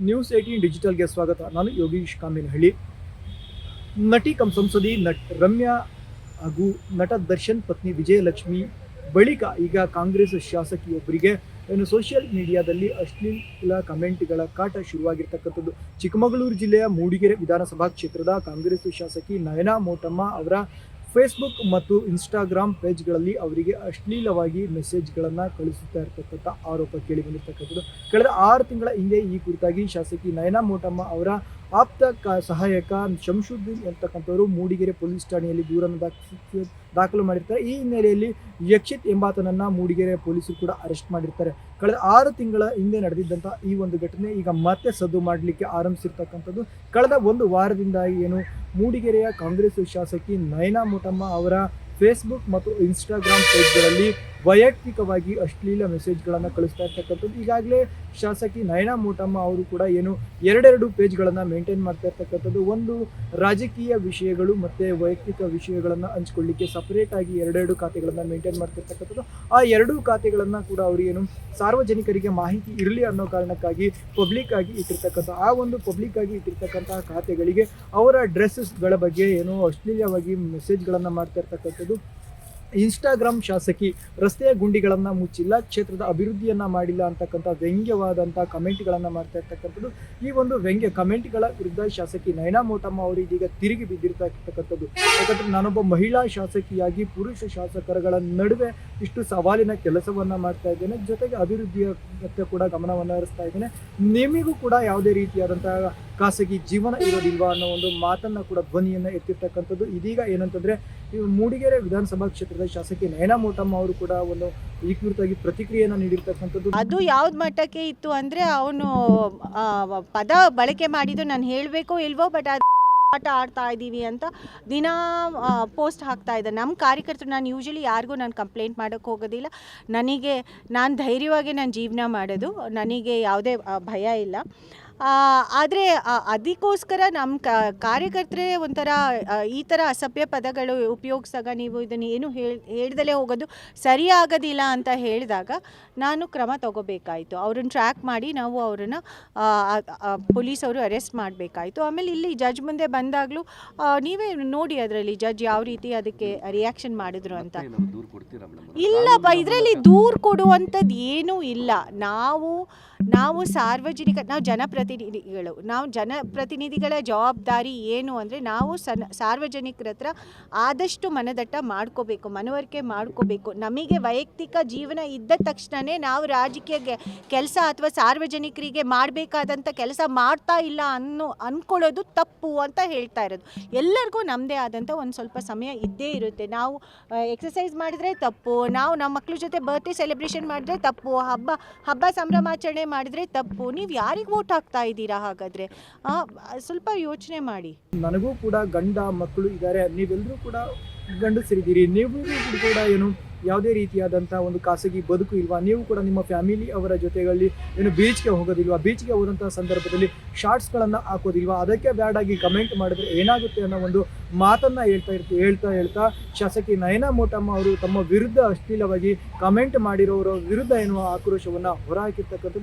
News 18 ಡಿಜಿಟಲ್ಗೆ ಸ್ವಾಗತ. ನಾನು ಯೋಗೀಶ್ ಕಾಮಿನಹಳ್ಳಿ. ನಟಿ ಕಮ್ ಸಂಸದಿ ರಮ್ಯಾ ಹಾಗೂ ನಟ ದರ್ಶನ್ ಪತ್ನಿ ವಿಜಯಲಕ್ಷ್ಮಿ ಬಳಿಕ ಈಗ ಕಾಂಗ್ರೆಸ್ ಶಾಸಕಿಯೊಬ್ಬರಿಗೆ ಸೋಷಿಯಲ್ ಮೀಡಿಯಾದಲ್ಲಿ ಅಶ್ಲೀಲ ಕಮೆಂಟ್ಗಳ ಕಾಟ ಶುರುವಾಗಿರ್ತಕ್ಕಂಥದ್ದು. ಚಿಕ್ಕಮಗಳೂರು ಜಿಲ್ಲೆಯ ಮೂಡಿಗೆರೆ ವಿಧಾನಸಭಾ ಕ್ಷೇತ್ರದ ಕಾಂಗ್ರೆಸ್ ಶಾಸಕಿ ನಯನಾ ಮೋಟಮ್ಮ ಅವರ ಫೇಸ್ಬುಕ್ ಮತ್ತು ಇನ್ಸ್ಟಾಗ್ರಾಮ್ ಪೇಜ್ಗಳಲ್ಲಿ ಅವರಿಗೆ ಅಶ್ಲೀಲವಾಗಿ ಮೆಸೇಜ್ಗಳನ್ನು ಕಳಿಸುತ್ತಾ ಇರತಕ್ಕಂಥ ಆರೋಪ ಕೇಳಿ ಬಂದಿರತಕ್ಕಂಥದ್ದು. ಕಳೆದ 6 ತಿಂಗಳ ಹಿಂದೆ ಈ ಕುರಿತಾಗಿ ಶಾಸಕಿ ನಯನಾ ಮೋಟಮ್ಮ ಅವರ ಆಪ್ತ ಸಹಾಯಕ ಶಂಶುದ್ದೀನ್ ಅಂತಕ್ಕಂಥವರು ಮೂಡಿಗೆರೆ ಪೊಲೀಸ್ ಠಾಣೆಯಲ್ಲಿ ದೂರನ್ನು ದಾಖಲು ಮಾಡಿರ್ತಾರೆ. ಈ ಹಿನ್ನೆಲೆಯಲ್ಲಿ ಯಕ್ಷಿತ್ ಎಂಬಾತನನ್ನು ಮೂಡಿಗೆರೆ ಪೊಲೀಸರು ಕೂಡ ಅರೆಸ್ಟ್ ಮಾಡಿರ್ತಾರೆ. ಕಳೆದ 6 ತಿಂಗಳ ಹಿಂದೆ ನಡೆದಿದ್ದಂಥ ಈ ಒಂದು ಘಟನೆ ಈಗ ಮತ್ತೆ ಸದ್ದು ಮಾಡಲಿಕ್ಕೆ ಆರಂಭಿಸಿರ್ತಕ್ಕಂಥದ್ದು. ಕಳೆದ ಒಂದು ವಾರದಿಂದ ಮೂಡಿಗೆರೆಯ ಕಾಂಗ್ರೆಸ್ ಶಾಸಕಿ ನಯನಾ ಮೋಟಮ್ಮ ಅವರ ಫೇಸ್ಬುಕ್ ಮತ್ತು ಇನ್ಸ್ಟಾಗ್ರಾಮ್ ಪೇಜ್ಗಳಲ್ಲಿ ವೈಯಕ್ತಿಕವಾಗಿ ಅಶ್ಲೀಲ ಮೆಸೇಜ್ಗಳನ್ನು ಕಳಿಸ್ತಾ ಇರ್ತಕ್ಕಂಥದ್ದು. ಈಗಾಗಲೇ ಶಾಸಕಿ ನಯನಾ ಮೋಟಮ್ಮ ಅವರು ಕೂಡ ಎರಡೆರಡು ಪೇಜ್ಗಳನ್ನು ಮೇಂಟೈನ್ ಮಾಡ್ತಾ ಇರ್ತಕ್ಕಂಥದ್ದು. ಒಂದು ರಾಜಕೀಯ ವಿಷಯಗಳು ಮತ್ತು ವೈಯಕ್ತಿಕ ವಿಷಯಗಳನ್ನು ಹಂಚ್ಕೊಳ್ಳಿಕ್ಕೆ ಸಪರೇಟಾಗಿ ಎರಡೆರಡು ಖಾತೆಗಳನ್ನು ಮೇಂಟೈನ್ ಮಾಡ್ತಿರ್ತಕ್ಕಂಥದ್ದು. ಆ ಎರಡೂ ಖಾತೆಗಳನ್ನು ಕೂಡ ಅವರು ಸಾರ್ವಜನಿಕರಿಗೆ ಮಾಹಿತಿ ಇರಲಿ ಅನ್ನೋ ಕಾರಣಕ್ಕಾಗಿ ಪಬ್ಲಿಕ್ ಆಗಿ ಇಟ್ಟಿರ್ತಕ್ಕಂಥ ಆ ಒಂದು ಪಬ್ಲಿಕ್ ಆಗಿ ಇಟ್ಟಿರ್ತಕ್ಕಂತಹ ಖಾತೆಗಳಿಗೆ ಅವರ ಡ್ರೆಸ್ಸಸ್ಗಳ ಬಗ್ಗೆ ಅಶ್ಲೀಲವಾಗಿ ಮೆಸೇಜ್ಗಳನ್ನು ಮಾಡ್ತಾ ಇರ್ತಕ್ಕಂಥದ್ದು. ಇನ್ಸ್ಟಾಗ್ರಾಮ್ ಶಾಸಕಿ ರಸ್ತೆಯ ಗುಂಡಿಗಳನ್ನು ಮುಚ್ಚಿಲ್ಲ, ಕ್ಷೇತ್ರದ ಅಭಿವೃದ್ಧಿಯನ್ನು ಮಾಡಿಲ್ಲ ಅಂತಕ್ಕಂಥ ವ್ಯಂಗ್ಯವಾದಂಥ ಕಮೆಂಟ್ಗಳನ್ನು ಮಾಡ್ತಾ ಇರ್ತಕ್ಕಂಥದ್ದು. ಈ ಒಂದು ವ್ಯಂಗ್ಯ ಕಮೆಂಟ್ಗಳ ವಿರುದ್ಧ ಶಾಸಕಿ ನಯನಾ ಮೋಟಮ್ಮ ಅವರು ಇದೀಗ ತಿರುಗಿ ಬಿದ್ದಿರ್ತಕ್ಕಂಥದ್ದು. ಯಾಕಂದರೆ ನಾನೊಬ್ಬ ಮಹಿಳಾ ಶಾಸಕಿಯಾಗಿ ಪುರುಷ ಶಾಸಕರುಗಳ ನಡುವೆ ಇಷ್ಟು ಸವಾಲಿನ ಕೆಲಸವನ್ನು ಮಾಡ್ತಾ ಇದ್ದೇನೆ, ಜೊತೆಗೆ ಅಭಿವೃದ್ಧಿಯ ಕೂಡ ಗಮನವನ್ನು ಹರಿಸ್ತಾ ಇದ್ದೇನೆ, ನಿಮಗೂ ಕೂಡ ಯಾವುದೇ ರೀತಿಯಾದಂತಹ ಖಾಸಗಿ ಜೀವನ ಇರೋದಿಲ್ವಾ ಅನ್ನೋ ಒಂದು ಮಾತನ್ನು ಕೂಡ ಧ್ವನಿಯನ್ನು ಎತ್ತಿರ್ತಕ್ಕಂಥದ್ದು. ಇದೀಗ ಏನಂತಂದರೆ ಮೂಡಿಗೆರೆ ವಿಧಾನಸಭಾ ಕ್ಷೇತ್ರದ ಶಾಸಕಿ ನಯನಾ ಮೋಟಮ್ಮ ಅವರು ಕೂಡ ಈ ಕುರಿತಾಗಿ ಪ್ರತಿಕ್ರಿಯೆಯನ್ನು ನೀಡಿರ್ತಕ್ಕಂಥದ್ದು. ಅದು ಯಾವ್ದು ಮಟ್ಟಕ್ಕೆ ಇತ್ತು ಅಂದರೆ ಅವನು ಪದ ಬಳಕೆ ಮಾಡಿದ್ದು ನಾನು ಹೇಳಬೇಕೋ ಇಲ್ವೋ, ಬಟ್ ಅದು ಆಟ ಆಡ್ತಾ ಇದ್ದೀವಿ ಅಂತ ದಿನ ಪೋಸ್ಟ್ ಹಾಕ್ತಾ ಇದ್ದೆ. ನಮ್ಮ ಕಾರ್ಯಕರ್ತರು, ನಾನು ಯೂಶಲಿ ಯಾರಿಗೂ ನಾನು ಕಂಪ್ಲೇಂಟ್ ಮಾಡೋಕ್ಕೆ ಹೋಗೋದಿಲ್ಲ. ನಾನು ಧೈರ್ಯವಾಗಿ ನಾನು ಜೀವನ ಮಾಡೋದು, ನನಗೆ ಯಾವುದೇ ಭಯ ಇಲ್ಲ. ಆದರೆ ಅದಕ್ಕೋಸ್ಕರ ನಮ್ಮ ಕಾರ್ಯಕರ್ತರೇ ಒಂಥರ ಈ ಥರ ಅಸಭ್ಯ ಪದಗಳು ಉಪಯೋಗಿಸಿದಾಗ ನೀವು ಇದನ್ನು ಏನು ಹೇಳ್ದಲೇ ಹೋಗೋದು ಸರಿ ಆಗೋದಿಲ್ಲ ಅಂತ ಹೇಳಿದಾಗ ನಾನು ಕ್ರಮ ತಗೋಬೇಕಾಯಿತು. ಅವ್ರನ್ನ ಟ್ರ್ಯಾಕ್ ಮಾಡಿ ನಾವು ಅವರನ್ನು ಪೊಲೀಸವರು ಅರೆಸ್ಟ್ ಮಾಡಬೇಕಾಯಿತು. ಆಮೇಲೆ ಇಲ್ಲಿ ಜಡ್ಜ್ ಮುಂದೆ ಬಂದಾಗಲೂ ನೀವೇ ನೋಡಿ ಅದರಲ್ಲಿ ಜಡ್ಜ್ ಯಾವ ರೀತಿ ಅದಕ್ಕೆ ರಿಯಾಕ್ಷನ್ ಮಾಡಿದ್ರು ಅಂತ. ಇಲ್ಲಪ್ಪ, ಇದರಲ್ಲಿ ದೂರು ಕೊಡುವಂಥದ್ದು ಏನೂ ಇಲ್ಲ. ನಾವು ಜನಪ್ರತಿನಿಧಿಗಳ ಜವಾಬ್ದಾರಿ ಏನು ಅಂದರೆ ನಾವು ಸಾರ್ವಜನಿಕರ ಹತ್ರ ಆದಷ್ಟು ಮನದಟ್ಟ ಮಾಡ್ಕೋಬೇಕು, ಮನವರಿಕೆ ಮಾಡ್ಕೋಬೇಕು. ನಮಗೆ ವೈಯಕ್ತಿಕ ಜೀವನ ಇದ್ದ ತಕ್ಷಣವೇ ನಾವು ರಾಜಕೀಯ ಕೆಲಸ ಅಥವಾ ಸಾರ್ವಜನಿಕರಿಗೆ ಮಾಡಬೇಕಾದಂಥ ಕೆಲಸ ಮಾಡ್ತಾ ಇಲ್ಲ ಅಂದ್ಕೊಳ್ಳೋದು ತಪ್ಪು ಅಂತ ಹೇಳ್ತಾ ಇರೋದು. ಎಲ್ಲರಿಗೂ ನಮ್ಮದೇ ಆದಂಥ ಒಂದು ಸ್ವಲ್ಪ ಸಮಯ ಇದ್ದೇ ಇರುತ್ತೆ. ನಾವು ಎಕ್ಸಸೈಸ್ ಮಾಡಿದರೆ ತಪ್ಪು, ನಾವು ನಮ್ಮ ಮಕ್ಕಳ ಜೊತೆ ಬರ್ತ್ಡೇ ಸೆಲೆಬ್ರೇಷನ್ ಮಾಡಿದ್ರೆ ತಪ್ಪು, ಹಬ್ಬ ಸಂಭ್ರಮಾಚರಣೆ ಮಾಡಿದರೆ ತಪ್ಪು. ನೀವು ಯಾರಿಗೆ ವೋಟ್ ಹಾಕ್ತಾ ಇದ್ದೀರಾ? ಹಾಗಾದರೆ ಸ್ವಲ್ಪ ಯೋಚನೆ ಮಾಡಿ. ನನಗೂ ಕೂಡ ಗಂಡ ಮಕ್ಕಳು ಇದ್ದಾರೆ, ನೀವೆಲ್ಲರೂ ಕೂಡ ಗಂಡಸರಿದ್ದೀರಿ, ನೀವು ಕೂಡ ಯಾವುದೇ ರೀತಿಯಾದಂಥ ಒಂದು ಖಾಸಗಿ ಬದುಕು ಇಲ್ವಾ? ನೀವು ಕೂಡ ನಿಮ್ಮ ಫ್ಯಾಮಿಲಿ ಅವರ ಜೊತೆಗಳಲ್ಲಿ ಬೀಚ್ಗೆ ಹೋಗೋದಿಲ್ವಾ? ಬೀಚ್ಗೆ ಹೋದಂಥ ಸಂದರ್ಭದಲ್ಲಿ ಶಾರ್ಟ್ಸ್ಗಳನ್ನು ಹಾಕೋದಿಲ್ವಾ? ಅದಕ್ಕೆ ಬ್ಯಾಡಾಗಿ ಕಮೆಂಟ್ ಮಾಡಿದ್ರೆ ಏನಾಗುತ್ತೆ ಅನ್ನೋ ಒಂದು ಮಾತನ್ನು ಹೇಳ್ತಾ ಶಾಸಕಿ ನಯನಾ ಮೋಟಮ್ಮ ಅವರು ತಮ್ಮ ವಿರುದ್ಧ ಅಶ್ಲೀಲವಾಗಿ ಕಮೆಂಟ್ ಮಾಡಿರೋರ ವಿರುದ್ಧ ಆಕ್ರೋಶವನ್ನು ಹೊರಹಾಕಿರ್ತಕ್ಕಂಥದ್ದು.